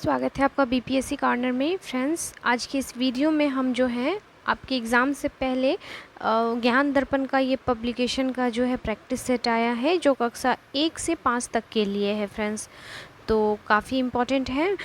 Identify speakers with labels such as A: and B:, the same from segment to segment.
A: स्वागत है आपका बीपीएससी कॉर्नर में। फ्रेंड्स, आज की इस वीडियो में हम जो है आपके एग्ज़ाम से पहले ज्ञान दर्पण का ये पब्लिकेशन का जो है प्रैक्टिस सेट आया है, जो कक्षा 1 से 5 तक के लिए है फ्रेंड्स। तो काफ़ी इम्पॉर्टेंट है।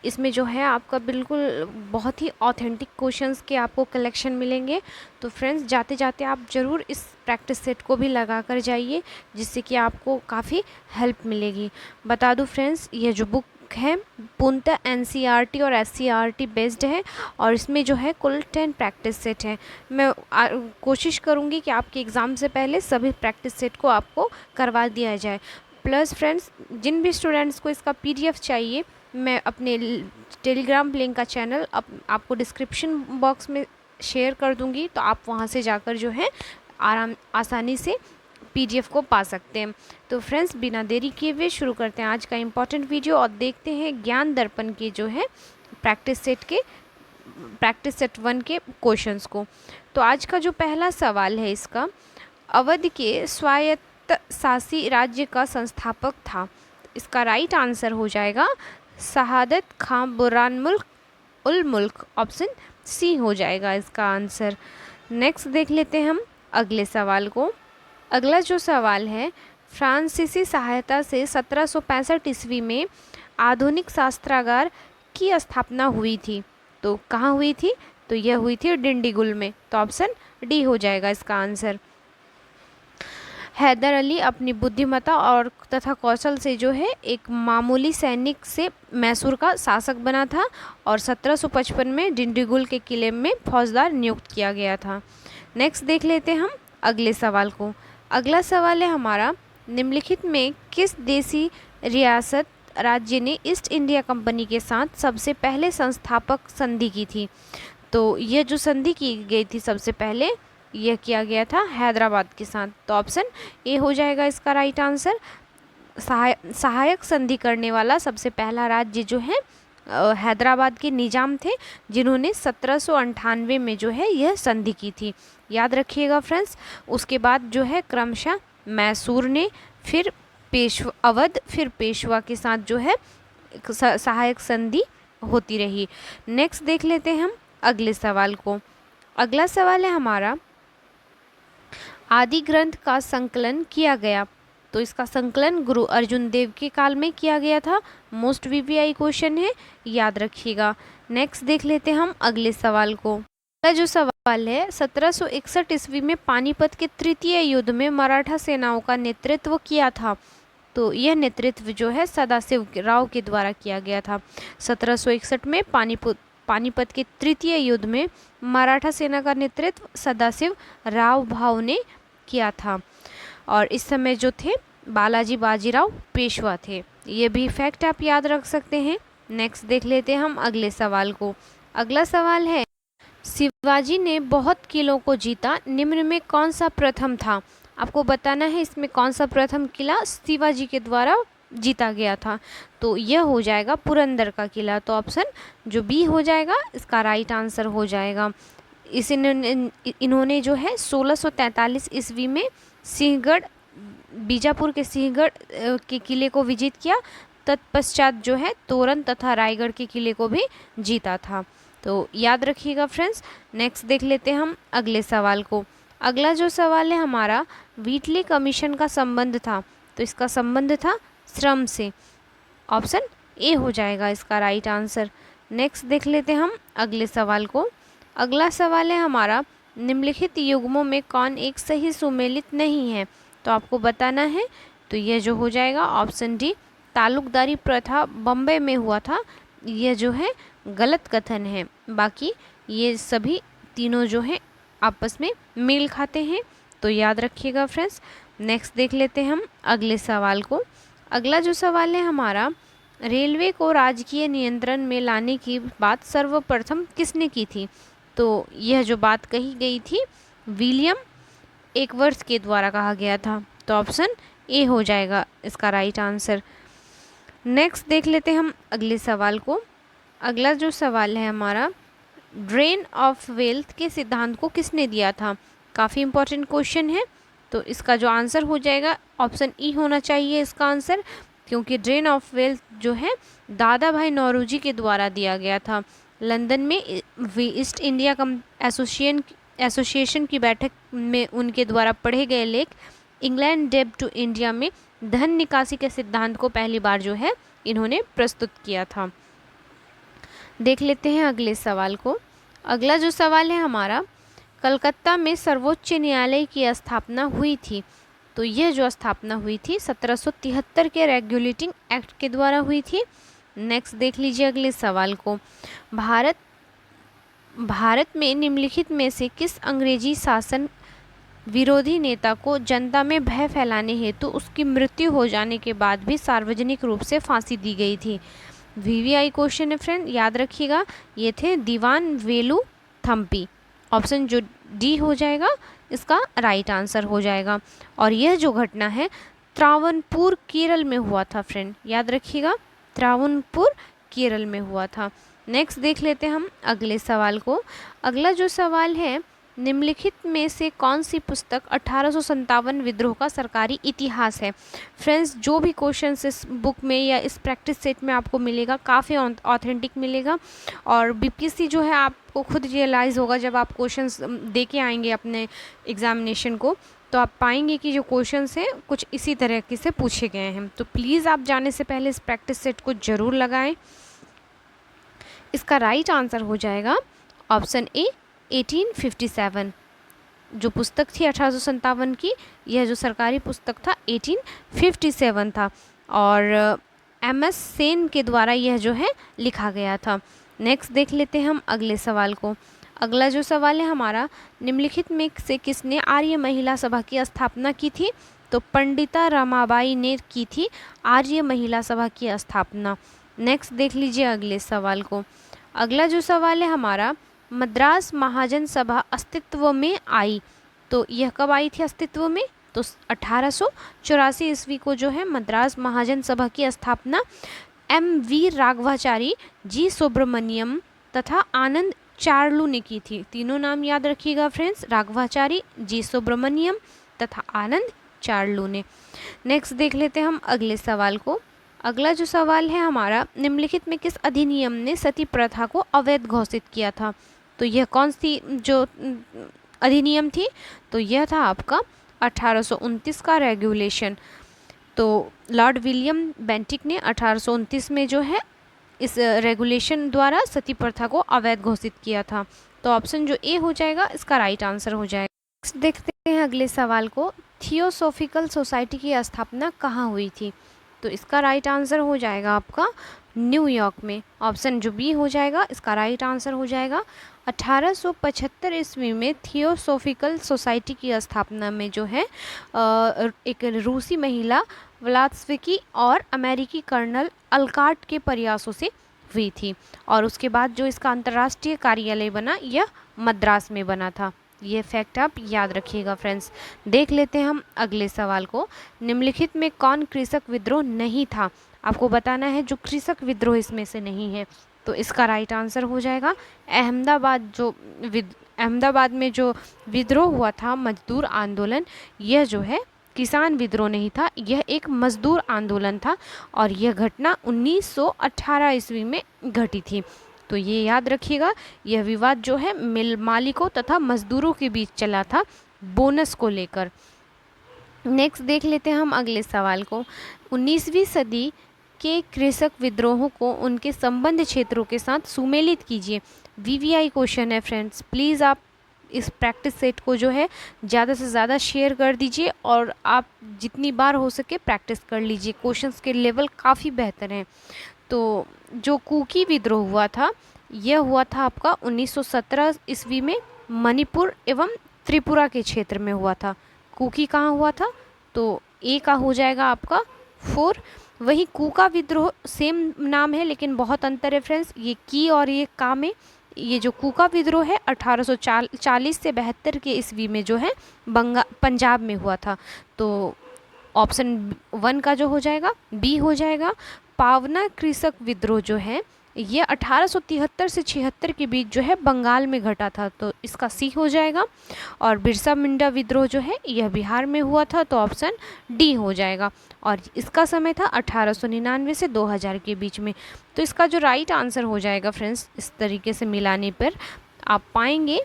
A: इसमें जो है आपका बिल्कुल बहुत ही ऑथेंटिक क्वेश्चंस के आपको कलेक्शन मिलेंगे। तो फ्रेंड्स, जाते जाते आप ज़रूर इस प्रैक्टिस सेट को भी लगा कर जाइए, जिससे कि आपको काफ़ी हेल्प मिलेगी। बता दूं फ्रेंड्स, ये जो बुक है पूर्णतः एनसीईआरटी और एससीईआरटी बेस्ड है, और इसमें जो है कुल 10 प्रैक्टिस सेट है। मैं कोशिश करूँगी कि आपके एग्ज़ाम से पहले सभी प्रैक्टिस सेट को आपको करवा दिया जाए। प्लस फ्रेंड्स, जिन भी स्टूडेंट्स को इसका पीडीएफ चाहिए, मैं अपने टेलीग्राम लिंक का चैनल आपको डिस्क्रिप्शन बॉक्स में शेयर कर दूँगी, तो आप वहाँ से जाकर जो है आसानी से पीडीएफ को पा सकते हैं। तो फ्रेंड्स, बिना देरी किए हुए शुरू करते हैं आज का इम्पॉर्टेंट वीडियो और देखते हैं ज्ञान दर्पण के जो है प्रैक्टिस सेट 1 के क्वेश्चंस को। तो आज का जो पहला सवाल है इसका, अवध के स्वायत्त शासी राज्य का संस्थापक था। इसका राइट आंसर हो जाएगा शहादत खां बुरहान उल मुल्क। ऑप्शन सी हो जाएगा इसका आंसर। नेक्स्ट देख लेते हैं हम अगले सवाल को। अगला जो सवाल है, फ्रांसीसी सहायता से 1765 ईस्वी में आधुनिक शास्त्रागार की स्थापना हुई थी। तो कहाँ हुई थी? तो यह हुई थी डिंडीगुल में। तो ऑप्शन डी हो जाएगा इसका आंसर। हैदर अली अपनी बुद्धिमत्ता और तथा कौशल से जो है एक मामूली सैनिक से मैसूर का शासक बना था, और 1755 में डिंडीगुल के किले में फौजदार नियुक्त किया गया था। नेक्स्ट देख लेते हैं हम अगले सवाल को। अगला सवाल है हमारा, निम्नलिखित में किस देसी रियासत राज्य ने ईस्ट इंडिया कंपनी के साथ सबसे पहले संस्थापक संधि की थी? तो यह जो संधि की गई थी सबसे पहले, यह किया गया था हैदराबाद के साथ। तो ऑप्शन ए हो जाएगा इसका राइट आंसर। सहायक संधि करने वाला सबसे पहला राज्य जो है हैदराबाद के निजाम थे, जिन्होंने 1798 में जो है यह संधि की थी। याद रखिएगा फ्रेंड्स। उसके बाद जो है क्रमशः मैसूर ने, फिर अवध, फिर पेशवा के साथ जो है सहायक संधि होती रही। नेक्स्ट देख लेते हैं हम अगले सवाल को। अगला सवाल है हमारा, आदि ग्रंथ का संकलन किया गया। तो इसका संकलन गुरु अर्जुन देव के काल में किया गया था। मोस्ट वीवीआई क्वेश्चन है, याद रखिएगा। नेक्स्ट देख लेते हैं हम अगले सवाल को। अगला जो सवाल है, 1761 ईस्वी में पानीपत के तृतीय युद्ध में मराठा सेनाओं का नेतृत्व किया था। तो यह नेतृत्व जो है सदाशिव राव के द्वारा किया गया था। 1761 में पानीपत के तृतीय युद्ध में मराठा सेना का नेतृत्व सदाशिव राव भाव ने किया था, और इस समय जो थे बालाजी बाजीराव पेशवा थे। ये भी फैक्ट आप याद रख सकते हैं। नेक्स्ट देख लेते हैं हम अगले सवाल को। अगला सवाल है, शिवाजी ने बहुत किलों को जीता, निम्न में कौन सा प्रथम था? आपको बताना है इसमें कौन सा प्रथम किला शिवाजी के द्वारा जीता गया था। तो यह हो जाएगा पुरंदर का किला। तो ऑप्शन जो बी हो जाएगा इसका राइट आंसर हो जाएगा। इन्होंने जो है 1643 ईस्वी में सिंहगढ़, बीजापुर के सिंहगढ़ के किले को विजित किया। तत्पश्चात जो है तोरन तथा रायगढ़ के किले को भी जीता था। तो याद रखिएगा फ्रेंड्स। नेक्स्ट देख लेते हैं हम अगले सवाल को। अगला जो सवाल है हमारा, व्हीटली कमीशन का संबंध था। तो इसका संबंध था श्रम से। ऑप्शन ए हो जाएगा इसका राइट आंसर। नेक्स्ट देख लेते हैं हम अगले सवाल को। अगला सवाल है हमारा, निम्नलिखित युग्मों में कौन एक सही सुमेलित नहीं है? तो आपको बताना है। तो यह जो हो जाएगा ऑप्शन डी, तालुकदारी प्रथा बम्बई में हुआ था। यह जो है गलत कथन है। बाकी ये सभी तीनों जो हैं आपस में मेल खाते हैं। तो याद रखिएगा फ्रेंड्स। नेक्स्ट देख लेते हैं हम अगले सवाल को। अगला जो सवाल है हमारा, रेलवे को राजकीय नियंत्रण में लाने की बात सर्वप्रथम किसने की थी? तो यह जो बात कही गई थी विलियम एकवर्थ के द्वारा कहा गया था। तो ऑप्शन ए हो जाएगा इसका राइट आंसर। नेक्स्ट देख लेते हैं हम अगले सवाल को। अगला जो सवाल है हमारा, ड्रेन ऑफ वेल्थ के सिद्धांत को किसने दिया था? काफ़ी इंपॉर्टेंट क्वेश्चन है। तो इसका जो आंसर हो जाएगा ऑप्शन ई होना चाहिए इसका आंसर, क्योंकि ड्रेन ऑफ वेल्थ जो है दादा भाई नौरोजी के द्वारा दिया गया था। लंदन में ईस्ट इंडिया एसोसिएशन की बैठक में उनके द्वारा पढ़े गए लेख इंग्लैंड डेब्ट टू इंडिया में धन निकासी के सिद्धांत को पहली बार जो है इन्होंने प्रस्तुत किया था। देख लेते हैं अगले सवाल को। अगला जो सवाल है हमारा, कलकत्ता में सर्वोच्च न्यायालय की स्थापना हुई थी। तो यह जो स्थापना हुई थी 1773 के रेगुलेटिंग एक्ट के द्वारा हुई थी। नेक्स्ट देख लीजिए अगले सवाल को। भारत में निम्नलिखित में से किस अंग्रेजी शासन विरोधी नेता को जनता में भय फैलाने हेतु उसकी मृत्यु हो जाने के बाद भी सार्वजनिक रूप से फांसी दी गई थी? वीवीआई क्वेश्चन है फ्रेंड, याद रखिएगा। ये थे दीवान वेलु थम्पी। ऑप्शन जो डी हो जाएगा इसका राइट आंसर हो जाएगा। और यह जो घटना है त्रावणपुर केरल में हुआ था फ्रेंड, याद रखिएगा, त्रावणपुर केरल में हुआ था। नेक्स्ट देख लेते हैं हम अगले सवाल को। अगला जो सवाल है, निम्नलिखित में से कौन सी पुस्तक 1857 विद्रोह का सरकारी इतिहास है? फ्रेंड्स, जो भी क्वेश्चन इस बुक में या इस प्रैक्टिस सेट में आपको मिलेगा काफ़ी ऑथेंटिक मिलेगा। और बीपीएससी जो है आपको खुद रियलाइज़ होगा जब आप क्वेश्चंस दे के आएंगे अपने एग्जामिनेशन को, तो आप पाएंगे कि जो क्वेश्चंस हैं कुछ इसी तरीके से पूछे गए हैं। तो प्लीज़ आप जाने से पहले इस प्रैक्टिस सेट को ज़रूर लगाएं। इसका राइट आंसर हो जाएगा ऑप्शन ए 1857। जो पुस्तक थी 1857 की, यह जो सरकारी पुस्तक था 1857 था और एम.एस. सेन के द्वारा यह जो है लिखा गया था। नेक्स्ट देख लेते हैं हम अगले सवाल को। अगला जो सवाल है हमारा, निम्नलिखित में से किसने आर्य महिला सभा की स्थापना की थी? तो पंडिता रमाबाई ने की थी आर्य महिला सभा की स्थापना। नेक्स्ट देख लीजिए अगले सवाल को। अगला जो सवाल है हमारा, मद्रास महाजन सभा अस्तित्व में आई। तो यह कब आई थी अस्तित्व में? तो 1884 ईस्वी को जो है मद्रास महाजन सभा की स्थापना M.V. राघवाचारी, जी सुब्रमण्यम तथा आनंद चार्लू ने की थी। तीनों नाम याद रखिएगा फ्रेंड्स, राघवाचारी, जी सुब्रमण्यम तथा आनंद चार्लू ने। नेक्स्ट देख लेते हैं हम अगले सवाल को। अगला जो सवाल है हमारा, निम्नलिखित में किस अधिनियम ने सती प्रथा को अवैध घोषित किया था? तो यह कौन सी जो अधिनियम थी? तो यह था आपका 1829 का रेगुलेशन। तो लॉर्ड विलियम बेंटिक ने 1829 में जो है इस रेगुलेशन द्वारा सती प्रथा को अवैध घोषित किया था। तो ऑप्शन जो ए हो जाएगा इसका राइट आंसर हो जाएगा। नेक्स्ट देखते हैं अगले सवाल को। थियोसॉफिकल सोसाइटी की स्थापना कहाँ हुई थी? तो इसका राइट आंसर हो जाएगा आपका न्यूयॉर्क में। ऑप्शन जो बी हो जाएगा इसका राइट आंसर हो जाएगा। 1875 ईस्वी में थियोसॉफिकल सोसाइटी की स्थापना में जो है एक रूसी महिला व्लादिस्लावस्की और अमेरिकी कर्नल अलकाट के प्रयासों से हुई थी। और उसके बाद जो इसका अंतर्राष्ट्रीय कार्यालय बना यह मद्रास में बना था। ये फैक्ट आप याद रखिएगा फ्रेंड्स। देख लेते हैं हम अगले सवाल को। निम्नलिखित में कौन कृषक विद्रोह नहीं था? आपको बताना है जो कृषक विद्रोह इसमें से नहीं है। तो इसका राइट आंसर हो जाएगा अहमदाबाद में जो विद्रोह हुआ था मजदूर आंदोलन, यह जो है किसान विद्रोह नहीं था, यह एक मजदूर आंदोलन था और यह घटना 1918 ईस्वी में घटी थी। तो ये याद रखिएगा, यह विवाद जो है मिल मालिकों तथा मजदूरों के बीच चला था बोनस को लेकर। नेक्स्ट देख लेते हैं हम अगले सवाल को। 19वीं सदी के कृषक विद्रोहों को उनके संबंध क्षेत्रों के साथ सुमेलित कीजिए। वीवीआई क्वेश्चन है फ्रेंड्स, प्लीज़ आप इस प्रैक्टिस सेट को जो है ज़्यादा से ज़्यादा शेयर कर दीजिए और आप जितनी बार हो सके प्रैक्टिस कर लीजिए। क्वेश्चंस के लेवल काफ़ी बेहतर हैं। तो जो कुकी विद्रोह हुआ था यह हुआ था आपका 1917 ईस्वी में मणिपुर एवं त्रिपुरा के क्षेत्र में हुआ था। कुकी कहाँ हुआ था? तो ए का हो जाएगा आपका 4। वही कुका विद्रोह सेम नाम है लेकिन बहुत अंतर है फ्रेंड्स, ये की और ये का में। ये जो कुका विद्रोह है 1840 से 72 के ईस्वी में जो है पंजाब में हुआ था। तो ऑप्शन 1 का जो हो जाएगा बी हो जाएगा। पावना कृषक विद्रोह जो है ये 1873 से 76 के बीच जो है बंगाल में घटा था, तो इसका सी हो जाएगा। और बिरसा मुंडा विद्रोह जो है यह बिहार में हुआ था, तो ऑप्शन डी हो जाएगा। और इसका समय था 1899 से 2000 के बीच में। तो इसका जो राइट आंसर हो जाएगा फ्रेंड्स, इस तरीके से मिलाने पर आप पाएंगे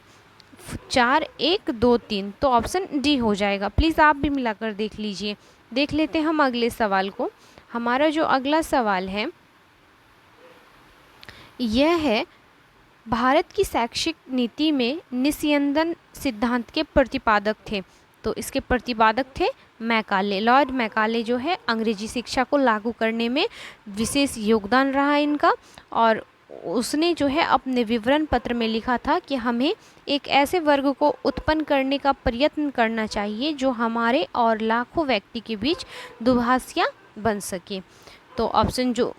A: 4 1 2 3, तो ऑप्शन डी हो जाएगा। प्लीज़ आप भी मिलाकर देख लीजिए। देख लेते हैं हम अगले सवाल को। हमारा जो अगला सवाल है यह है, भारत की शैक्षिक नीति में निस्यंदन सिद्धांत के प्रतिपादक थे। तो इसके प्रतिपादक थे मैकाले। लॉर्ड मैकाले जो है अंग्रेजी शिक्षा को लागू करने में विशेष योगदान रहा इनका, और उसने जो है अपने विवरण पत्र में लिखा था कि हमें एक ऐसे वर्ग को उत्पन्न करने का प्रयत्न करना चाहिए जो हमारे और लाखों व्यक्ति के बीच दुभाषिया बन सके। तो ऑप्शन जो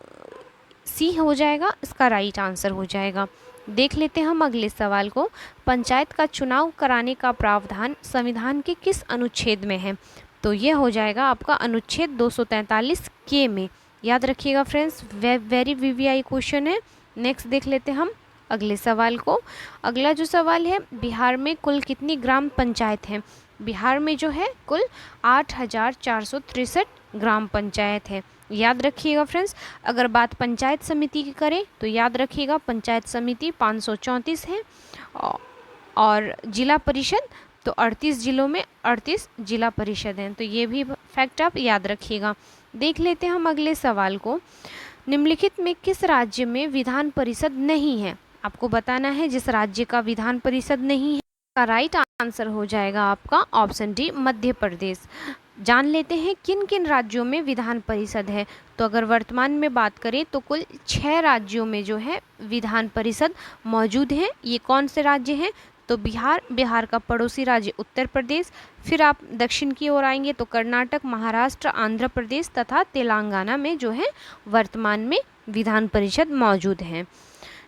A: सी हो जाएगा इसका राइट आंसर हो जाएगा। देख लेते हैं हम अगले सवाल को। पंचायत का चुनाव कराने का प्रावधान संविधान के किस अनुच्छेद में है? तो ये हो जाएगा आपका अनुच्छेद 243 के में। याद रखिएगा फ्रेंड्स, वेरी वीवीआई क्वेश्चन है। नेक्स्ट देख लेते हैं हम अगले सवाल को। अगला जो सवाल है, बिहार में कुल कितनी ग्राम पंचायत हैं? बिहार में जो है कुल 8463 ग्राम पंचायत है। याद रखिएगा फ्रेंड्स, अगर बात पंचायत समिति की करें तो याद रखिएगा पंचायत समिति 534 है, और जिला परिषद तो 38 जिलों में 38 जिला परिषद हैं। तो ये भी फैक्ट आप याद रखिएगा। देख लेते हैं हम अगले सवाल को। निम्नलिखित में किस राज्य में विधान परिषद नहीं है? आपको बताना है जिस राज्य का विधान परिषद नहीं है। का राइट आंसर हो जाएगा आपका ऑप्शन डी, मध्य प्रदेश। जान लेते हैं किन किन राज्यों में विधान परिषद है। तो अगर वर्तमान में बात करें तो कुल 6 राज्यों में जो है विधान परिषद मौजूद हैं। ये कौन से राज्य हैं? तो बिहार का पड़ोसी राज्य उत्तर प्रदेश, फिर आप दक्षिण की ओर आएंगे तो कर्नाटक, महाराष्ट्र, आंध्र प्रदेश तथा तेलंगाना में जो है वर्तमान में विधान परिषद मौजूद हैं।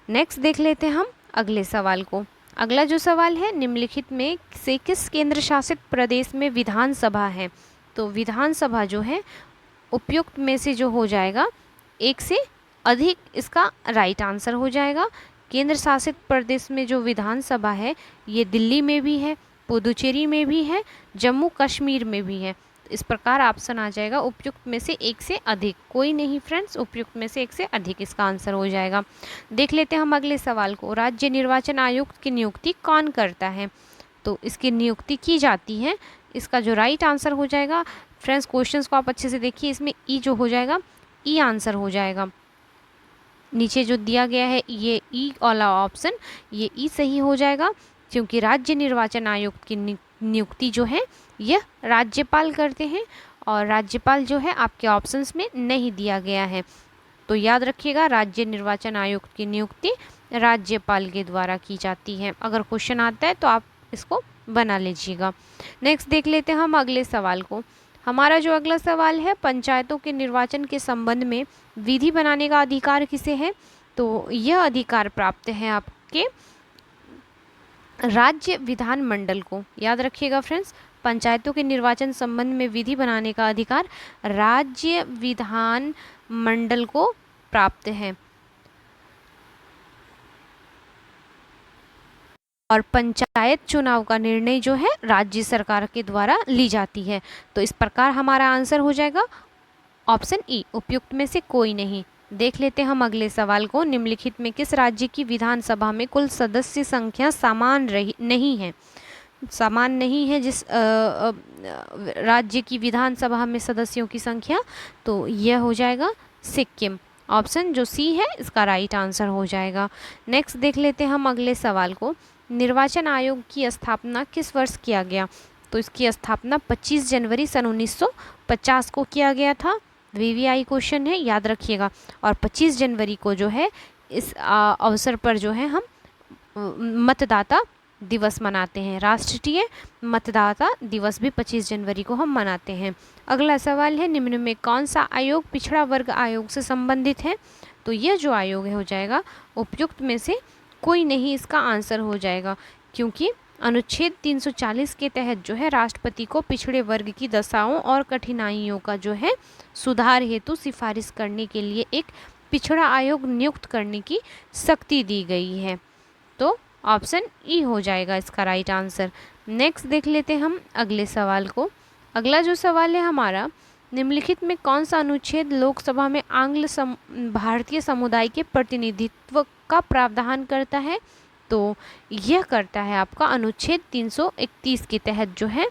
A: नेक्स्ट देख लेते हैं हम अगले सवाल को। अगला जो सवाल है, निम्नलिखित में से किस केंद्र शासित प्रदेश में विधानसभा है? तो विधानसभा जो है उपयुक्त में से जो हो जाएगा एक से अधिक, इसका राइट आंसर हो जाएगा। केंद्र शासित प्रदेश में जो विधानसभा है ये दिल्ली में भी है, पुदुचेरी में भी है, जम्मू कश्मीर में भी है। इस प्रकार ऑप्शन आ जाएगा उपयुक्त में से एक से अधिक, कोई नहीं फ्रेंड्स, उपयुक्त में से एक से अधिक इसका आंसर हो जाएगा। देख लेते हैं हम अगले सवाल को। राज्य निर्वाचन आयुक्त की नियुक्ति कौन करता है? तो इसकी नियुक्ति की जाती है। इसका जो राइट आंसर हो जाएगा फ्रेंड्स, क्वेश्चंस को आप अच्छे से देखिए, इसमें ई जो हो जाएगा ई आंसर हो जाएगा। नीचे जो दिया गया है ये ई वाला ऑप्शन, ये ई सही हो जाएगा, क्योंकि राज्य निर्वाचन आयुक्त की नियुक्ति जो है यह राज्यपाल करते हैं, और राज्यपाल जो है आपके ऑप्शंस में नहीं दिया गया है। तो याद रखिएगा राज्य निर्वाचन आयुक्त की नियुक्ति राज्यपाल के द्वारा की जाती है। अगर क्वेश्चन आता है तो आप इसको बना लीजिएगा। नेक्स्ट देख लेते हैं हम अगले सवाल को। हमारा जो अगला सवाल है, पंचायतों के निर्वाचन के संबंध में विधि बनाने का अधिकार किसे है? तो यह अधिकार प्राप्त है आपके राज्य विधान मंडल को। याद रखिएगा फ्रेंड्स, पंचायतों के निर्वाचन संबंध में विधि बनाने का अधिकार राज्य विधान मंडल को प्राप्त है, और पंचायत चुनाव का निर्णय जो है राज्य सरकार के द्वारा ली जाती है। तो इस प्रकार हमारा आंसर हो जाएगा ऑप्शन ई, उपयुक्त में से कोई नहीं। देख लेते हैं हम अगले सवाल को। निम्नलिखित में किस राज्य की विधानसभा में कुल सदस्य संख्या समान नहीं है? समान नहीं है जिस राज्य की विधानसभा में सदस्यों की संख्या, तो यह हो जाएगा सिक्किम। ऑप्शन जो सी है इसका राइट आंसर हो जाएगा। नेक्स्ट देख लेते हैं हम अगले सवाल को। निर्वाचन आयोग की स्थापना किस वर्ष किया गया? तो इसकी स्थापना 25 जनवरी सन 1950 को किया गया था। वीवीआई क्वेश्चन है, याद रखिएगा। और 25 जनवरी को जो है इस अवसर पर जो है हम मतदाता दिवस मनाते हैं। राष्ट्रीय मतदाता दिवस भी 25 जनवरी को हम मनाते हैं। अगला सवाल है, निम्न में कौन सा आयोग पिछड़ा वर्ग आयोग से संबंधित है? तो यह जो आयोग है हो जाएगा उपयुक्त में से कोई नहीं, इसका आंसर हो जाएगा, क्योंकि अनुच्छेद 340 के तहत जो है राष्ट्रपति को पिछड़े वर्ग की दशाओं और कठिनाइयों का जो है सुधार हेतु सिफारिश करने के लिए एक पिछड़ा आयोग नियुक्त करने की शक्ति दी गई है। तो ऑप्शन ई हो जाएगा इसका राइट आंसर। नेक्स्ट देख लेते हैं हम अगले सवाल को। अगला जो सवाल है हमारा, निम्नलिखित में कौन सा अनुच्छेद लोकसभा में भारतीय समुदाय के प्रतिनिधित्व का प्रावधान करता है? तो यह करता है आपका अनुच्छेद 331 के तहत जो है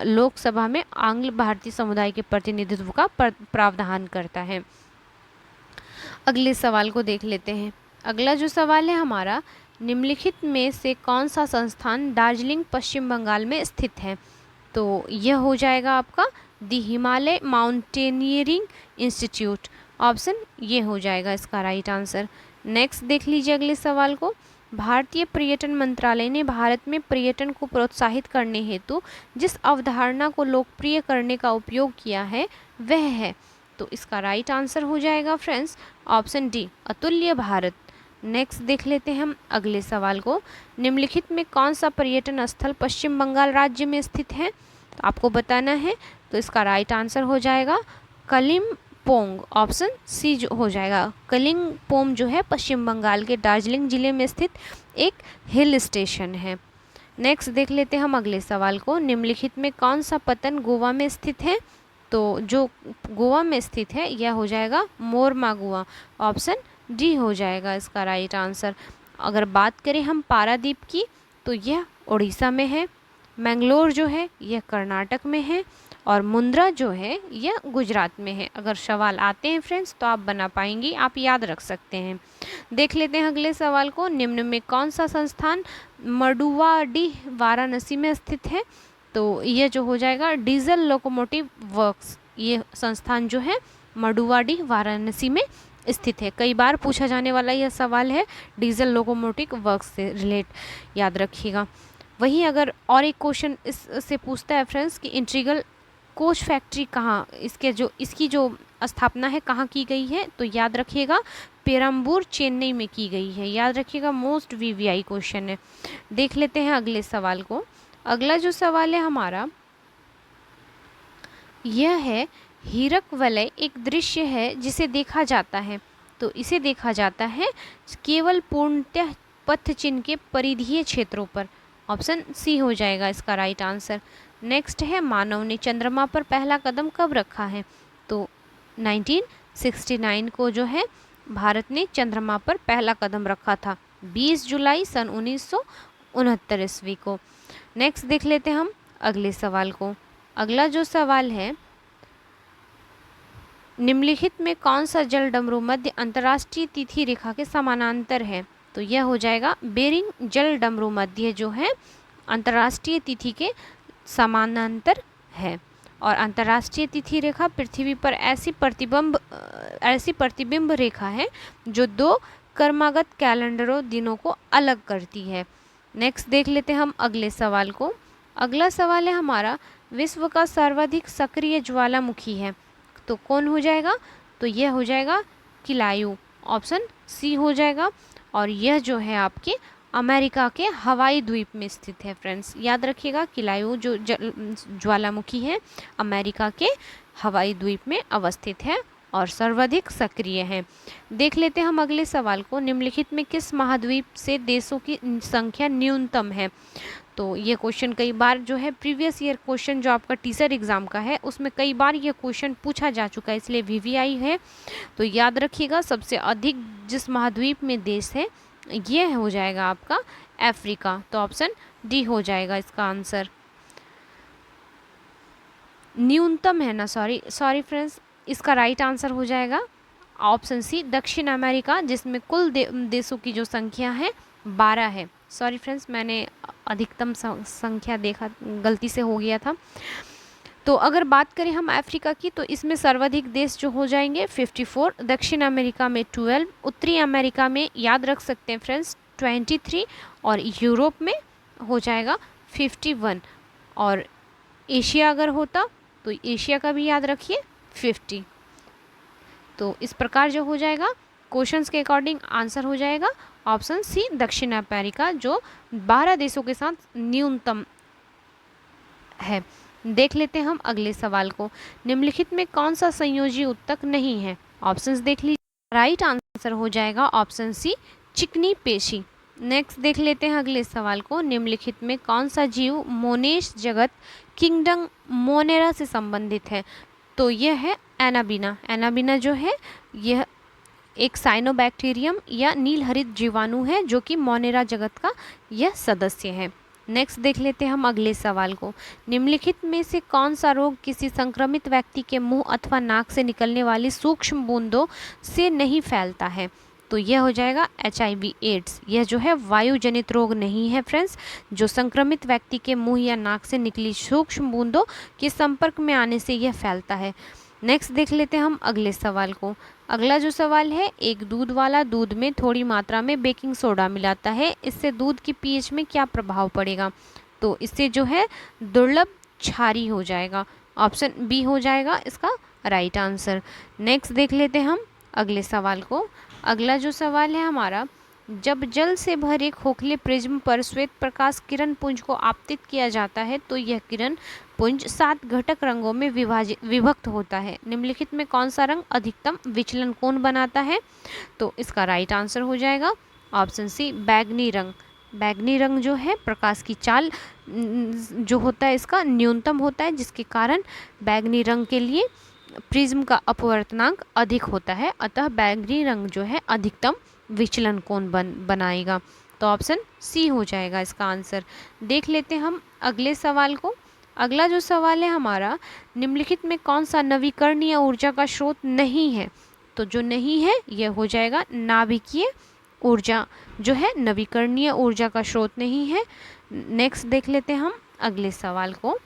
A: लोकसभा में आंग्ल भारतीय समुदाय के प्रतिनिधित्व का प्रावधान करता है। अगले सवाल को देख लेते हैं। अगला जो सवाल है हमारा, निम्नलिखित में से कौन सा संस्थान दार्जिलिंग पश्चिम बंगाल में स्थित है? तो यह हो जाएगा आपका the Himalaya mountaineering institute. Option ये हो जाएगा इसका राइट आंसर। नेक्स्ट देख लीजिए अगले सवाल को। भारतीय पर्यटन मंत्रालय ने भारत में पर्यटन को प्रोत्साहित करने हेतु जिस अवधारणा को लोकप्रिय करने का उपयोग किया है वह है? तो इसका राइट आंसर हो जाएगा फ्रेंड्स ऑप्शन डी, अतुल्य भारत। नेक्स्ट देख लेते हैं हम अगले सवाल को। निम्नलिखित में कौन सा पर्यटन स्थल पश्चिम बंगाल राज्य में स्थित है? तो आपको बताना है। तो इसका राइट आंसर हो जाएगा कलिम्पोंग। ऑप्शन सी जो हो जाएगा। कलिम्पोंग जो है पश्चिम बंगाल के दार्जिलिंग जिले में स्थित एक हिल स्टेशन है। नेक्स्ट देख लेते हैं हम अगले सवाल को। निम्नलिखित में कौन सा पत्तन गोवा में स्थित है? तो जो गोवा में स्थित है यह हो जाएगा मोरमागुआ। ऑप्शन डी हो जाएगा इसका राइट आंसर। अगर बात करें हम पारादीप की तो यह उड़ीसा में है, मैंगलोर जो है यह कर्नाटक में है और मुंद्रा जो है यह गुजरात में है। अगर सवाल आते हैं फ्रेंड्स तो आप बना पाएंगी, आप याद रख सकते हैं। देख लेते हैं अगले सवाल को। निम्न में कौन सा संस्थान मडुवाडीह वाराणसी में स्थित है? तो यह जो हो जाएगा डीजल लोकोमोटिव वर्क्स। ये संस्थान जो है मडुवाडीह वाराणसी में स्थित है। कई बार पूछा जाने वाला यह सवाल है डीजल लोकोमोटिव वर्क्स से रिलेट, याद रखिएगा। वहीं अगर और एक क्वेश्चन इससे पूछता है फ्रेंड्स कि इंटीग्रल कोच फैक्ट्री कहाँ, इसकी जो स्थापना है कहाँ की गई है? तो याद रखिएगा पेरम्बूर चेन्नई में की गई है। याद रखिएगा, मोस्ट वीवीआई क्वेश्चन है। देख लेते हैं अगले सवाल को। अगला जो सवाल है हमारा यह है, हीरक वलय एक दृश्य है जिसे देखा जाता है। तो इसे देखा जाता है केवल पूर्णतः पथ चिन्ह के परिधीय क्षेत्रों पर। ऑप्शन सी हो जाएगा इसका राइट आंसर। नेक्स्ट है, मानव ने चंद्रमा पर पहला कदम कब रखा है? तो 1969 को जो है भारत ने चंद्रमा पर पहला कदम रखा था, 20 जुलाई सन 1969 ईस्वी को। नेक्स्ट देख लेते हैं हम अगले सवाल को। अगला जो सवाल है, निम्नलिखित में कौन सा जल डमरू मध्य अंतर्राष्ट्रीय तिथि रेखा के समानांतर है? तो यह हो जाएगा बेरिंग जल डमरू मध्य जो है अंतर्राष्ट्रीय तिथि के समानांतर है। और अंतर्राष्ट्रीय तिथि रेखा पृथ्वी पर ऐसी प्रतिबिंब रेखा है जो दो कर्मागत कैलेंडरों दिनों को अलग करती है। नेक्स्ट देख लेते हैं हम अगले सवाल को। अगला सवाल है हमारा, विश्व का सर्वाधिक सक्रिय ज्वालामुखी है। तो कौन हो जाएगा? तो यह हो जाएगा किलायू। ऑप्शन सी हो जाएगा। और यह जो है आपके अमेरिका के हवाई द्वीप में स्थित है फ्रेंड्स। याद रखिएगा, किलायू जो ज्वालामुखी है अमेरिका के हवाई द्वीप में अवस्थित है और सर्वाधिक सक्रिय है। देख लेते हैं हम अगले सवाल को। निम्नलिखित में किस महाद्वीप से देशों की संख्या न्यूनतम है? तो ये क्वेश्चन कई बार जो है प्रीवियस ईयर क्वेश्चन जो आपका टीचर एग्जाम का है उसमें कई बार ये क्वेश्चन पूछा जा चुका है, इसलिए वीवीआई है। तो याद रखिएगा, सबसे अधिक जिस महाद्वीप में देश है ये हो जाएगा आपका अफ्रीका। तो ऑप्शन डी हो जाएगा इसका आंसर। न्यूनतम है ना, सॉरी फ्रेंड्स, इसका राइट आंसर हो जाएगा ऑप्शन सी दक्षिण अमेरिका, जिसमें कुल देशों की जो संख्या है 12 है। सॉरी फ्रेंड्स, मैंने अधिकतम संख्या देखा, गलती से हो गया था। तो अगर बात करें हम अफ्रीका की तो इसमें सर्वाधिक देश जो हो जाएंगे 54, दक्षिण अमेरिका में 12, उत्तरी अमेरिका में याद रख सकते हैं फ्रेंड्स 23 और यूरोप में हो जाएगा 51। और एशिया अगर होता तो एशिया का भी याद रखिए 50। तो इस प्रकार जो हो जाएगा क्वेश्चंस के अकॉर्डिंग आंसर हो जाएगा ऑप्शन सी दक्षिण अमेरिका, जो 12 देशों के साथ न्यूनतम है। देख लेते हैं हम अगले सवाल को। निम्नलिखित में कौन सा संयोजी उत्तक नहीं है? ऑप्शंस देख लीजिए। राइट आंसर हो जाएगा ऑप्शन सी, चिकनी पेशी। नेक्स्ट देख लेते हैं अगले सवाल को। निम्नलिखित में कौन सा जीव मोनेश जगत किंगडम मोनेरा से संबंधित है? तो यह है एनाबीना। एनाबीना जो है यह एक साइनोबैक्टीरियम या नीलहरित जीवाणु है जो कि मोनेरा जगत का यह सदस्य है। नेक्स्ट देख लेते हैं हम अगले सवाल को। निम्नलिखित में से कौन सा रोग किसी संक्रमित व्यक्ति के मुंह अथवा नाक से निकलने वाली सूक्ष्म बूंदों से नहीं फैलता है? तो यह हो जाएगा HIV एड्स। यह जो है वायु जनित रोग नहीं है फ्रेंड्स, जो संक्रमित व्यक्ति के मुंह या नाक से निकली सूक्ष्म बूंदों के संपर्क में आने से यह फैलता है। नेक्स्ट देख लेते हैं हम अगले सवाल को। अगला जो सवाल है, एक दूध वाला दूध में थोड़ी मात्रा में बेकिंग सोडा मिलाता है, इससे दूध की pH में क्या प्रभाव पड़ेगा? तो इससे जो है दुर्लभ क्षारी हो जाएगा। ऑप्शन बी हो जाएगा इसका राइट आंसर। नेक्स्ट देख लेते हैं हम अगले सवाल को। अगला जो सवाल है हमारा, जब जल से भरे खोखले प्रिज्म पर श्वेत प्रकाश किरण पुंज को आपतित किया जाता है तो यह किरण पुंज 7 घटक रंगों में विभक्त होता है। निम्नलिखित में कौन सा रंग अधिकतम विचलन कोण बनाता है? तो इसका राइट आंसर हो जाएगा ऑप्शन सी, बैगनी रंग। बैगनी रंग जो है प्रकाश की चाल जो होता है इसका न्यूनतम होता है, जिसके कारण बैगनी रंग के लिए प्रिज्म का अपवर्तनांक अधिक होता है, अतः बैगनी रंग जो है अधिकतम विचलन कोण बनाएगा। तो ऑप्शन सी हो जाएगा इसका आंसर। देख लेते हैं हम अगले सवाल को। अगला जो सवाल है हमारा, निम्नलिखित में कौन सा नवीकरणीय ऊर्जा का स्रोत नहीं है? तो जो नहीं है यह हो जाएगा नाभिकीय ऊर्जा, जो है नवीकरणीय ऊर्जा का स्रोत नहीं है। नेक्स्ट देख लेते हैं हम अगले सवाल को।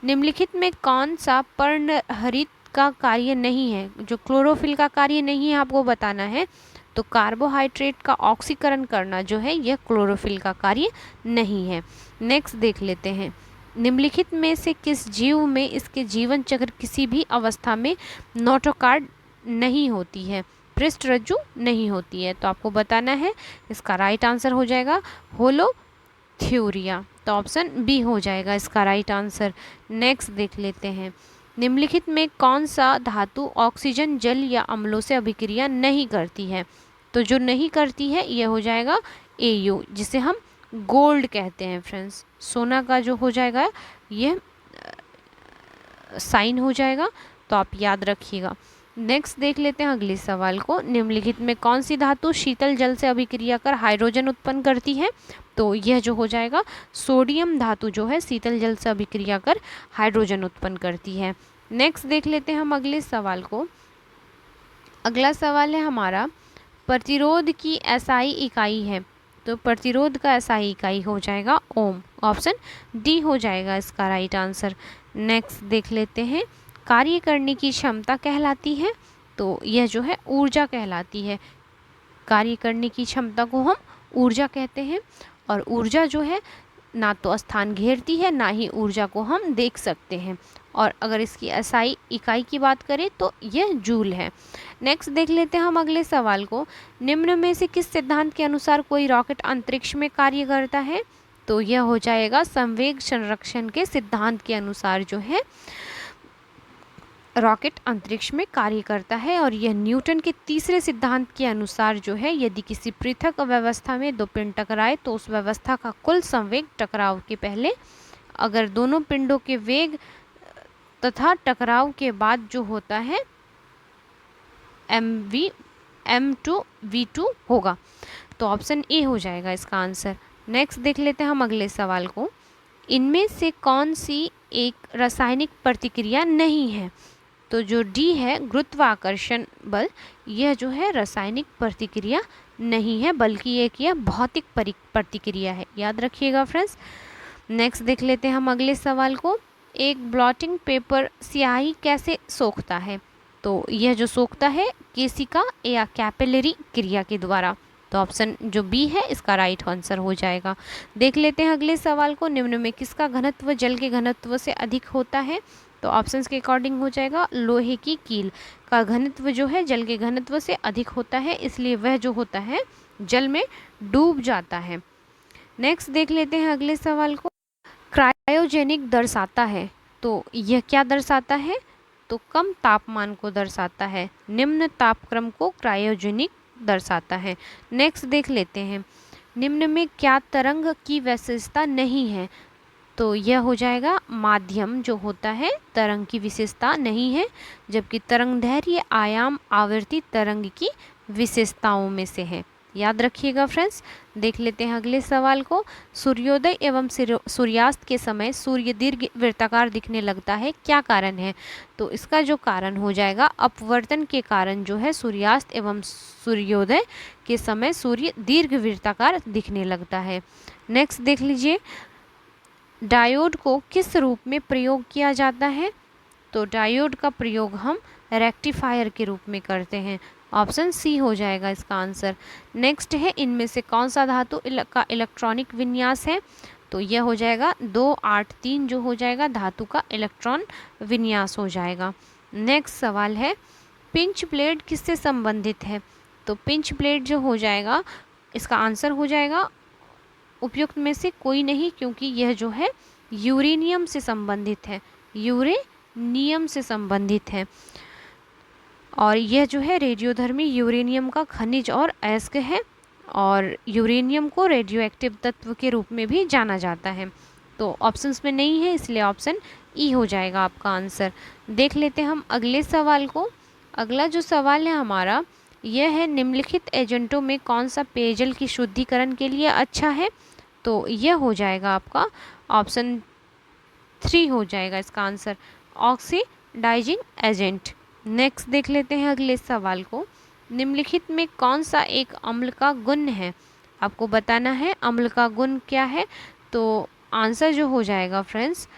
A: निम्नलिखित में कौन सा पर्णहरित का कार्य नहीं है? जो क्लोरोफिल का कार्य नहीं है आपको बताना है। तो कार्बोहाइड्रेट का ऑक्सीकरण करना जो है यह क्लोरोफिल का कार्य नहीं है। नेक्स्ट देख लेते हैं, निम्नलिखित में से किस जीव में इसके जीवन चक्र किसी भी अवस्था में नोटोकार्ड नहीं होती है? पृष्ठरज्जु नहीं होती है। तो आपको बताना है, इसका राइट आंसर हो जाएगा होलोथ्यूरिया। तो ऑप्शन बी हो जाएगा इसका राइट आंसर। नेक्स्ट देख लेते हैं, निम्नलिखित में कौन सा धातु ऑक्सीजन जल या अम्लों से अभिक्रिया नहीं करती है? तो जो नहीं करती है यह हो जाएगा AU, जिसे हम गोल्ड कहते हैं फ्रेंड्स। सोना का जो हो जाएगा यह साइन हो जाएगा, तो आप याद रखिएगा। नेक्स्ट देख लेते हैं अगले सवाल को। निम्नलिखित में कौन सी धातु शीतल जल से अभिक्रिया कर हाइड्रोजन उत्पन्न करती है? तो यह जो हो जाएगा सोडियम धातु जो है शीतल जल से अभिक्रिया कर हाइड्रोजन उत्पन्न करती है। नेक्स्ट देख लेते हैं हम अगले सवाल को। अगला सवाल है हमारा, प्रतिरोध की SI इकाई है? तो प्रतिरोध का SI इकाई हो जाएगा ओम। ऑप्शन डी हो जाएगा इसका राइट आंसर। नेक्स्ट देख लेते हैं, कार्य करने की क्षमता कहलाती है? तो यह जो है ऊर्जा कहलाती है। कार्य करने की क्षमता को हम ऊर्जा कहते हैं, और ऊर्जा जो है ना तो स्थान घेरती है ना ही ऊर्जा को हम देख सकते हैं। और अगर इसकी SI इकाई की बात करें तो यह जूल है। नेक्स्ट देख लेते हैं हम अगले सवाल को। निम्न में से किस सिद्धांत के अनुसार कोई रॉकेट अंतरिक्ष में कार्य करता है? तो यह हो जाएगा संवेग संरक्षण के सिद्धांत के अनुसार जो है रॉकेट अंतरिक्ष में कार्य करता है। और यह न्यूटन के तीसरे सिद्धांत के अनुसार जो है, यदि किसी पृथक अव्यवस्था में दो पिंड टकराए तो उस व्यवस्था का कुल संवेग टकराव के पहले, अगर दोनों पिंडों के वेग तथा टकराव के बाद जो होता है m2v2 होगा। तो ऑप्शन ए हो जाएगा इसका आंसर। नेक्स्ट देख लेते हैं हम अगले सवाल को। इनमें से कौन सी एक रासायनिक प्रतिक्रिया नहीं है? तो जो डी है गुरुत्वाकर्षण बल, यह जो है रासायनिक प्रतिक्रिया नहीं है, बल्कि एक यह भौतिक प्रतिक्रिया है। याद रखिएगा फ्रेंड्स। नेक्स्ट देख लेते हैं हम अगले सवाल को। एक ब्लॉटिंग पेपर स्याही कैसे सोखता है? तो यह जो सोखता है केशिका या कैपिलरी क्रिया के द्वारा। तो ऑप्शन जो बी है इसका राइट आंसर हो जाएगा। देख लेते हैं अगले सवाल को। निम्न में किसका घनत्व जल के घनत्व से अधिक होता है? तो ऑप्शंस के अकॉर्डिंग हो जाएगा लोहे की कील का घनत्व जो है जल के घनत्व से अधिक होता है, इसलिए वह जो होता है जल में डूब जाता है। नेक्स्ट देख लेते हैं अगले सवाल को। क्रायोजेनिक दर्शाता है, तो यह क्या दर्शाता है? तो कम तापमान को दर्शाता है। निम्न तापक्रम को क्रायोजेनिक दर्शाता है। नेक्स्ट देख लेते हैं, निम्न में क्या तरंग की विशेषता नहीं है? तो यह हो जाएगा माध्यम जो होता है तरंग की विशेषता नहीं है, जबकि तरंगदैर्घ्य आयाम आवृत्ति तरंग की विशेषताओं में से है। याद रखिएगा फ्रेंड्स। देख लेते हैं अगले सवाल को, सूर्योदय एवं सूर्यास्त के समय सूर्य दीर्घ वृत्ताकार दिखने लगता है, क्या कारण है? तो इसका जो कारण हो जाएगा अपवर्तन के कारण जो है सूर्यास्त एवं सूर्योदय के समय सूर्य दीर्घ वृत्ताकार दिखने लगता है। नेक्स्ट देख लीजिए, डायोड को किस रूप में प्रयोग किया जाता है? तो डायोड का प्रयोग हम रेक्टिफायर के रूप में करते हैं। ऑप्शन सी हो जाएगा इसका आंसर। नेक्स्ट है, इनमें से कौन सा धातु का इलेक्ट्रॉनिक विन्यास है? तो यह हो जाएगा 283 जो हो जाएगा धातु का इलेक्ट्रॉन विन्यास हो जाएगा। नेक्स्ट सवाल है, पिंच प्लेट किससे संबंधित है? तो पिंच प्लेट जो हो जाएगा इसका आंसर हो जाएगा उपयुक्त में से कोई नहीं, क्योंकि यह जो है यूरेनियम से संबंधित है, यूरेनियम से संबंधित है। और यह जो है रेडियोधर्मी यूरेनियम का खनिज और अयस्क है, और यूरेनियम को रेडियो एक्टिव तत्व के रूप में भी जाना जाता है। तो ऑप्शंस में नहीं है, इसलिए ऑप्शन ई हो जाएगा आपका आंसर। देख लेते हैं हम अगले सवाल को। अगला जो सवाल है हमारा यह है, निम्नलिखित एजेंटों में कौन सा पेयजल की शुद्धिकरण के लिए अच्छा है? तो यह हो जाएगा आपका ऑप्शन 3 हो जाएगा इसका आंसर, ऑक्सीडाइजिंग एजेंट। नेक्स्ट देख लेते हैं अगले सवाल को, निम्नलिखित में कौन सा एक अम्ल का गुण है? आपको बताना है अम्ल का गुण क्या है। तो आंसर जो हो जाएगा फ्रेंड्स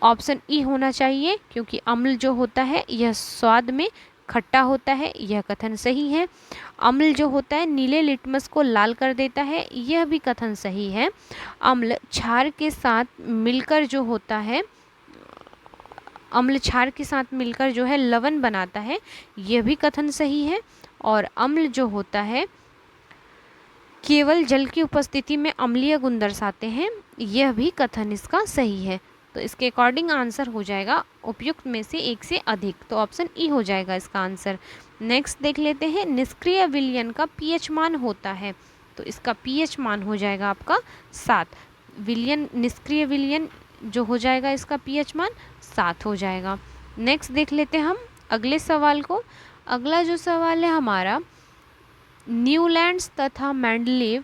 A: ऑप्शन ई होना चाहिए, क्योंकि अम्ल जो होता है यह स्वाद में खट्टा होता है, यह कथन सही है। अम्ल जो होता है नीले लिटमस को लाल कर देता है, यह भी कथन सही है। अम्ल क्षार के साथ मिलकर जो होता है, अम्ल क्षार के साथ मिलकर जो है लवण बनाता है, यह भी कथन सही है। और अम्ल जो होता है केवल जल की उपस्थिति में अम्लीय गुण दर्शाते हैं, यह भी कथन इसका सही है। तो इसके अकॉर्डिंग आंसर हो जाएगा उपयुक्त में से एक से अधिक, तो ऑप्शन ई हो जाएगा इसका आंसर। नेक्स्ट देख लेते हैं, निष्क्रिय विलयन का पीएच मान होता है। तो इसका पीएच मान हो जाएगा आपका 7। विलयन, निष्क्रिय विलयन जो हो जाएगा इसका पीएच मान 7 हो जाएगा। नेक्स्ट देख लेते हैं हम अगले सवाल को। अगला जो सवाल है हमारा, न्यूलैंड्स तथा मेंडलीव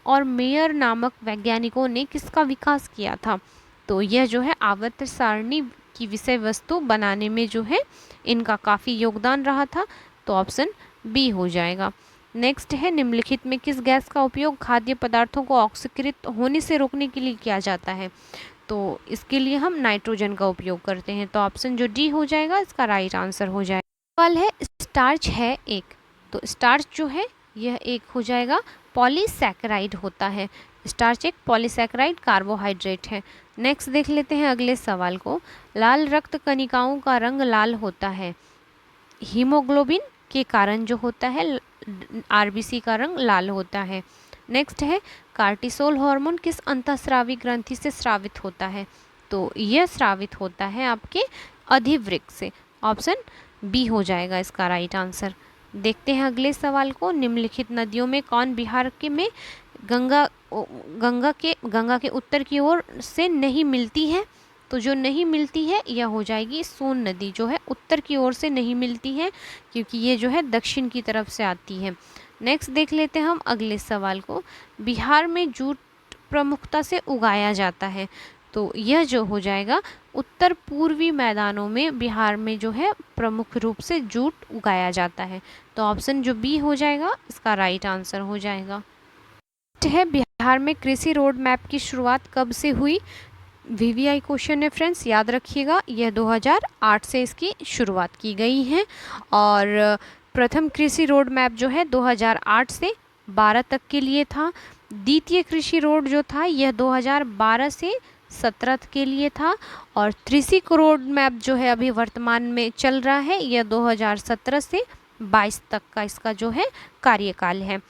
A: और मेयर नामक वैज्ञानिकों ने किसका विकास किया था? तो यह जो है आवर्त सारणी की विषय वस्तु बनाने में जो है इनका काफ़ी योगदान रहा था, तो ऑप्शन बी हो जाएगा। नेक्स्ट है, निम्नलिखित में किस गैस का उपयोग खाद्य पदार्थों को ऑक्सीकृत होने से रोकने के लिए किया जाता है? तो इसके लिए हम नाइट्रोजन का उपयोग करते हैं, तो ऑप्शन जो डी हो जाएगा इसका राइट आंसर हो जाएगा। सवाल है, स्टार्च है एक, तो स्टार्च जो है यह एक हो जाएगा पॉलीसैकेराइड होता है। स्टार्च एक पॉलीसैकेराइड कार्बोहाइड्रेट है। नेक्स्ट देख लेते हैं अगले सवाल को, लाल रक्त कणिकाओं का रंग लाल होता है, हीमोग्लोबिन के कारण जो होता है आरबीसी का रंग लाल होता है। नेक्स्ट है, कार्टिसोल हार्मोन किस अंतःस्रावी ग्रंथि से स्रावित होता है? तो यह स्रावित होता है आपके अधिवृक्क से, ऑप्शन बी हो जाएगा इसका राइट आंसर। देखते हैं अगले सवाल को, निम्नलिखित नदियों में कौन बिहार के में गंगा के उत्तर की ओर से नहीं मिलती है? तो जो नहीं मिलती है यह हो जाएगी सोन नदी, जो है उत्तर की ओर से नहीं मिलती है, क्योंकि ये जो है दक्षिण की तरफ से आती है। नेक्स्ट देख लेते हैं हम अगले सवाल को, बिहार में जूट प्रमुखता से उगाया जाता है। तो यह जो हो जाएगा उत्तर पूर्वी मैदानों में बिहार में जो है प्रमुख रूप से जूट उगाया जाता है, तो ऑप्शन जो बी हो जाएगा इसका राइट आंसर हो जाएगा। है, बिहार में कृषि रोड मैप की शुरुआत कब से हुई? वीवीआई क्वेश्चन है फ्रेंड्स, याद रखिएगा, यह 2008 से इसकी शुरुआत की गई है। और प्रथम कृषि रोड मैप जो है 2008 से 12 तक के लिए था। द्वितीय कृषि रोड जो था यह 2012 से 17 के लिए था। और त्रिशिक रोड मैप जो है अभी वर्तमान में चल रहा है, यह 2017 से 22 तक का इसका जो है कार्यकाल है।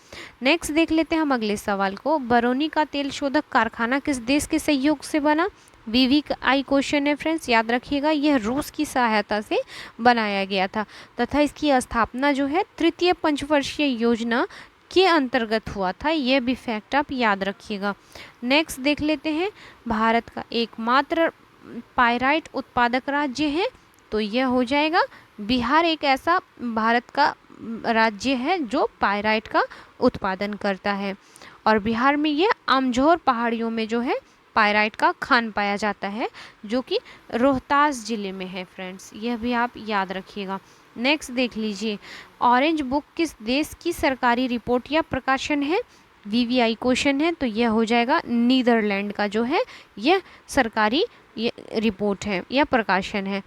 A: नेक्स्ट देख लेते हैं हम अगले सवाल को, बरौनी का तेल शोधक कारखाना किस देश के सहयोग से बना? VVI क्वेश्चन है फ्रेंड्स, याद रखिएगा। यह रूस की सहायता से बनाया गया था तथा इसकी स्थापना जो है तृतीय पंचवर्षीय योजना के अंतर्गत हुआ था। यह भी फैक्ट आप याद रखिएगा। नेक्स्ट देख लेते हैं, भारत का एकमात्र पायराइट उत्पादक राज्य है, तो यह हो जाएगा बिहार। एक ऐसा भारत का राज्य है जो पायराइट का उत्पादन करता है और बिहार में यह अमझोर पहाड़ियों में जो है पायराइट का खान पाया जाता है, जो कि रोहतास जिले में है फ्रेंड्स, यह भी आप याद रखिएगा। नेक्स्ट देख लीजिए, ऑरेंज बुक किस देश की सरकारी रिपोर्ट या प्रकाशन है? VVI क्वेश्चन है, तो यह हो जाएगा नीदरलैंड का जो है यह सरकारी रिपोर्ट है या प्रकाशन है।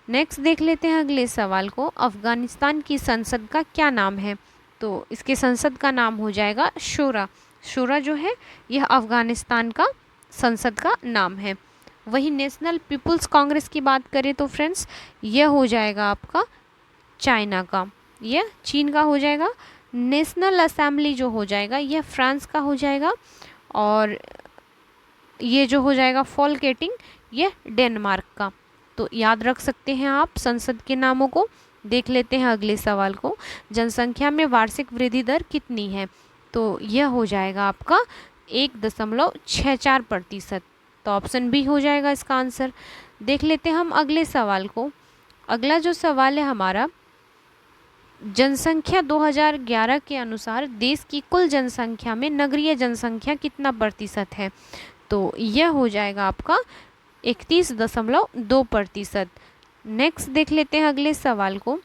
A: नेक्स्ट देख लेते हैं अगले सवाल को, अफगानिस्तान की संसद का क्या नाम है? तो इसके संसद का नाम हो जाएगा शूरा। शूरा जो है यह अफगानिस्तान का संसद का नाम है। वही नेशनल पीपुल्स कांग्रेस की बात करें तो फ्रेंड्स यह हो जाएगा आपका चाइना का, यह चीन का हो जाएगा। नेशनल असेंबली जो हो जाएगा यह फ्रांस का हो जाएगा और ये जो हो जाएगा फोल्केटिंग यह डेनमार्क का। तो याद रख सकते हैं आप संसद के नामों को। देख लेते हैं अगले सवाल को, जनसंख्या में वार्षिक वृद्धि दर कितनी है? तो यह हो जाएगा आपका 1.64%। तो ऑप्शन बी हो जाएगा इसका आंसर। देख लेते हैं हम अगले सवाल को। अगला जो सवाल है हमारा, जनसंख्या 2011 के अनुसार देश की कुल जनसंख्या में नगरीय जनसंख्या कितना प्रतिशत है? तो यह हो जाएगा आपका 31.2%। नेक्स्ट देख लेते हैं अगले सवाल को,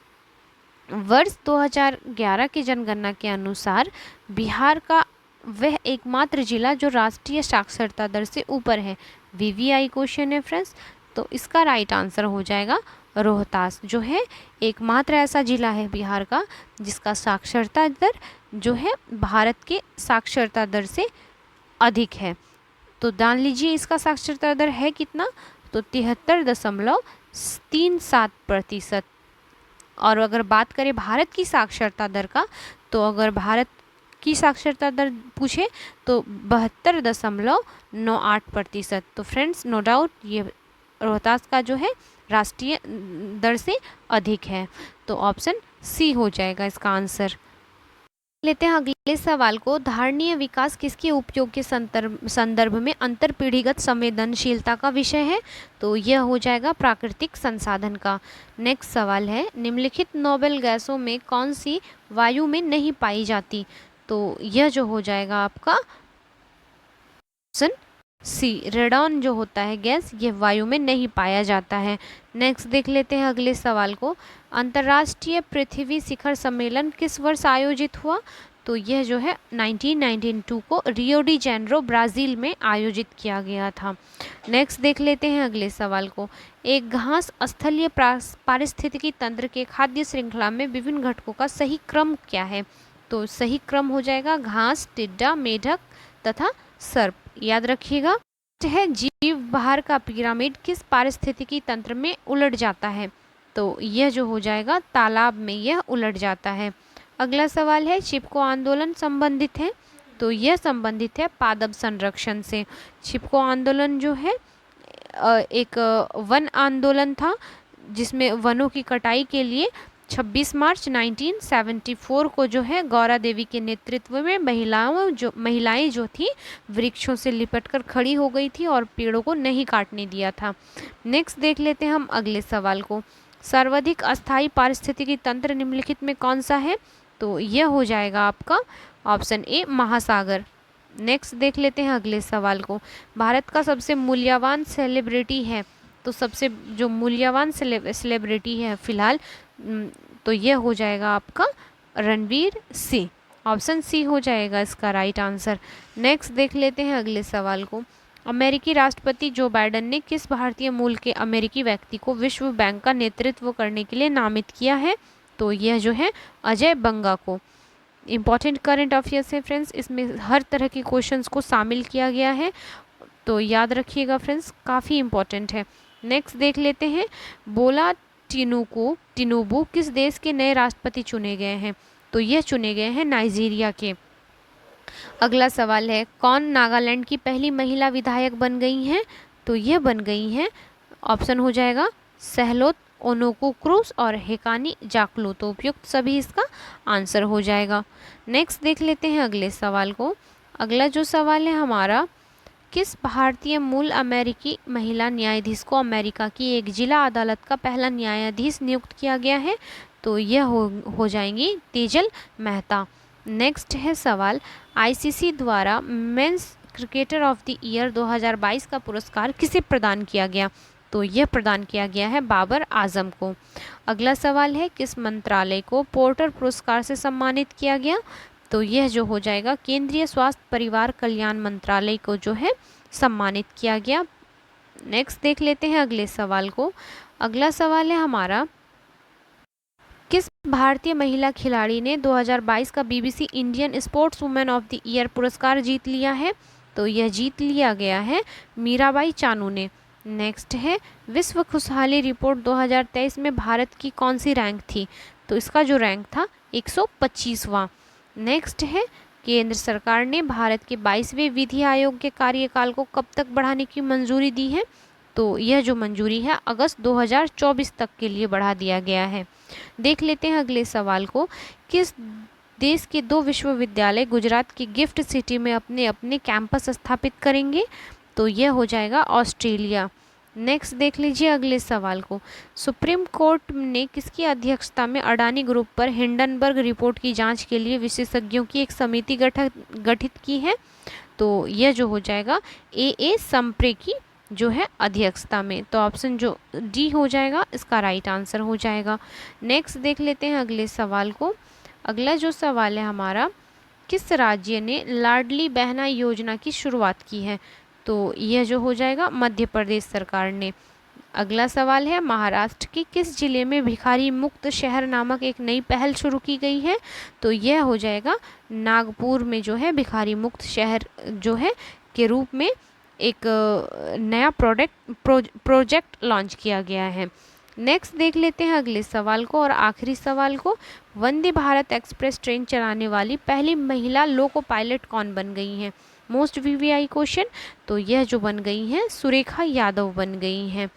A: वर्ष 2011 की जनगणना के अनुसार बिहार का वह एकमात्र जिला जो राष्ट्रीय साक्षरता दर से ऊपर है। VVI क्वेश्चन है फ्रेंड्स, तो इसका राइट आंसर हो जाएगा रोहतास, जो है एकमात्र ऐसा जिला है बिहार का जिसका साक्षरता दर जो है भारत के साक्षरता दर से अधिक है। तो जान लीजिए इसका साक्षरता दर है कितना? तो 73.37%। और अगर बात करें भारत की साक्षरता दर का, तो अगर भारत की साक्षरता दर पूछे तो 72.98%। तो फ्रेंड्स नो डाउट ये रोहतास का जो है राष्ट्रीय दर से अधिक है। तो ऑप्शन सी हो जाएगा इसका आंसर। लेते हैं अगले सवाल को, धारणीय विकास किसके उपयोग के संदर्भ में अंतरपीढ़ीगत संवेदनशीलता का विषय है? तो यह हो जाएगा प्राकृतिक संसाधन का। नेक्स्ट सवाल है, निम्नलिखित नोबेल गैसों में कौन सी वायु में नहीं पाई जाती? तो यह जो हो जाएगा आपका ऑप्शन सी, रेडॉन जो होता है गैस ये वायु में नहीं पाया जाता है। नेक्स्ट देख लेते हैं अगले सवाल को, अंतर्राष्ट्रीय पृथ्वी शिखर सम्मेलन किस वर्ष आयोजित हुआ? तो यह जो है 1992 को रियो डी जेनेरो ब्राज़ील में आयोजित किया गया था। नेक्स्ट देख लेते हैं अगले सवाल को, एक घास स्थलीय पारिस्थितिकी तंत्र के खाद्य श्रृंखला में विभिन्न घटकों का सही क्रम क्या है? तो सही क्रम हो जाएगा घास, टिड्डा, मेढक तथा सर्प। याद रखिएगा है जीव बाहर का पिरामिड किस पारिस्थितिकी तंत्र में उलट जाता है? तो यह जो हो जाएगा तालाब में यह उलट जाता है। अगला सवाल है, चिपको आंदोलन संबंधित है? तो यह संबंधित है पादप संरक्षण से। चिपको आंदोलन जो है एक वन आंदोलन था जिसमें वनों की कटाई के लिए 26 मार्च 1974 को जो है गौरा देवी के नेतृत्व में महिलाएं जो थी वृक्षों से लिपटकर खड़ी हो गई थी और पेड़ों को नहीं काटने दिया था। नेक्स्ट देख लेते हैं हम अगले सवाल को, सर्वाधिक अस्थायी पारिस्थितिकी तंत्र निम्नलिखित में कौन सा है? तो यह हो जाएगा आपका ऑप्शन ए, महासागर। नेक्स्ट देख लेते हैं अगले सवाल को, भारत का सबसे मूल्यवान सेलिब्रिटी है? तो सबसे जो मूल्यवान सेलिब्रिटी है फिलहाल तो यह हो जाएगा आपका रणवीर सिंह। ऑप्शन सी हो जाएगा इसका राइट आंसर। नेक्स्ट देख लेते हैं अगले सवाल को, अमेरिकी राष्ट्रपति जो बाइडेन ने किस भारतीय मूल के अमेरिकी व्यक्ति को विश्व बैंक का नेतृत्व करने के लिए नामित किया है? तो यह जो है अजय बंगा को। इम्पॉर्टेंट करंट अफेयर्स है फ्रेंड्स, इसमें हर तरह के क्वेश्चंस को शामिल किया गया है, तो याद रखिएगा फ्रेंड्स, काफ़ी इम्पॉर्टेंट है। नेक्स्ट देख लेते हैं, बोला टिनुबू किस देश के नए राष्ट्रपति चुने गए हैं? तो यह चुने गए हैं नाइजीरिया के। अगला सवाल है, कौन नागालैंड की पहली महिला विधायक बन गई हैं? तो तो यह बन गई हैं, ऑप्शन हो जाएगा सहलोत ओनोकू क्रूज और हेकानी जाकलू। तो उपयुक्त सभी इसका आंसर हो जाएगा। नेक्स्ट देख लेते हैं अगले सवाल को। अगला जो सवाल है हमारा, किस भारतीय मूल अमेरिकी महिला न्यायाधीश को अमेरिका की एक जिला अदालत का पहला न्यायाधीश नियुक्त किया गया है? तो यह हो जाएंगी तेजल मेहता। नेक्स्ट है सवाल, आईसीसी द्वारा men's cricketer of the year 2022 का पुरस्कार किसे प्रदान किया गया? तो यह प्रदान किया गया है बाबर आजम को। अगला सवाल है, किस मंत्रालय को पोर्टर पुरस्कार से सम्मानित किया गया? तो यह जो हो जाएगा केंद्रीय स्वास्थ्य परिवार कल्याण मंत्रालय को जो है सम्मानित किया गया। नेक्स्ट देख लेते हैं अगले सवाल को। अगला सवाल है हमारा, किस भारतीय महिला खिलाड़ी ने 2022 का BBC Indian sports women of the year पुरस्कार जीत लिया है? तो यह जीत लिया गया है मीराबाई चानू ने। नेक्स्ट है, विश्व खुशहाली रिपोर्ट 2023 में भारत की कौन सी रैंक थी? तो इसका जो रैंक था 125वां। नेक्स्ट है, केंद्र सरकार ने भारत के 22वें विधि आयोग के कार्यकाल को कब तक बढ़ाने की मंजूरी दी है? तो यह जो मंजूरी है अगस्त 2024 तक के लिए बढ़ा दिया गया है। देख लेते हैं अगले सवाल को, किस देश के 2 विश्वविद्यालय गुजरात की गिफ्ट सिटी में अपने अपने कैंपस स्थापित करेंगे? तो यह हो जाएगा ऑस्ट्रेलिया। नेक्स्ट देख लीजिए अगले सवाल को, सुप्रीम कोर्ट ने किसकी अध्यक्षता में अडानी ग्रुप पर हिंडनबर्ग रिपोर्ट की जांच के लिए विशेषज्ञों की एक समिति गठित की है? तो यह जो हो जाएगा ए संप्रे की जो है अध्यक्षता में। तो ऑप्शन जो डी हो जाएगा इसका राइट आंसर हो जाएगा। नेक्स्ट देख लेते हैं अगले सवाल को। अगला जो सवाल है हमारा, किस राज्य ने लाडली बहना योजना की शुरुआत की है? तो यह जो हो जाएगा मध्य प्रदेश सरकार ने। अगला सवाल है, महाराष्ट्र के किस जिले में भिखारी मुक्त शहर नामक एक नई पहल शुरू की गई है? तो यह हो जाएगा नागपुर में जो है भिखारी मुक्त शहर जो है के रूप में एक नया प्रोजेक्ट लॉन्च किया गया है। नेक्स्ट देख लेते हैं अगले सवाल को और आखिरी सवाल को, वंदे भारत एक्सप्रेस ट्रेन चलाने वाली पहली महिला लोको पायलट कौन बन गई हैं? Most VVI question. तो यह जो बन गई हैं सुरेखा यादव बन गई हैं।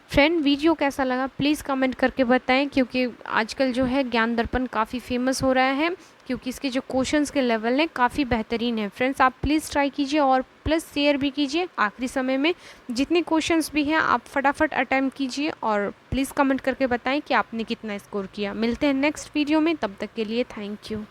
A: फ्रेंड, वीडियो कैसा लगा प्लीज़ कमेंट करके बताएं, क्योंकि आजकल जो है ज्ञान दर्पण काफ़ी फेमस हो रहा है, क्योंकि इसके जो क्वेश्चंस के लेवल हैं काफ़ी बेहतरीन है। फ्रेंड्स, आप प्लीज़ ट्राई कीजिए और प्लस शेयर भी कीजिए। आखिरी समय में जितने क्वेश्चंस भी हैं आप फटाफट अटैम्प्ट कीजिए और प्लीज़ कमेंट करके बताएं कि आपने कितना स्कोर किया। मिलते हैं नेक्स्ट वीडियो में, तब तक के लिए थैंक यू।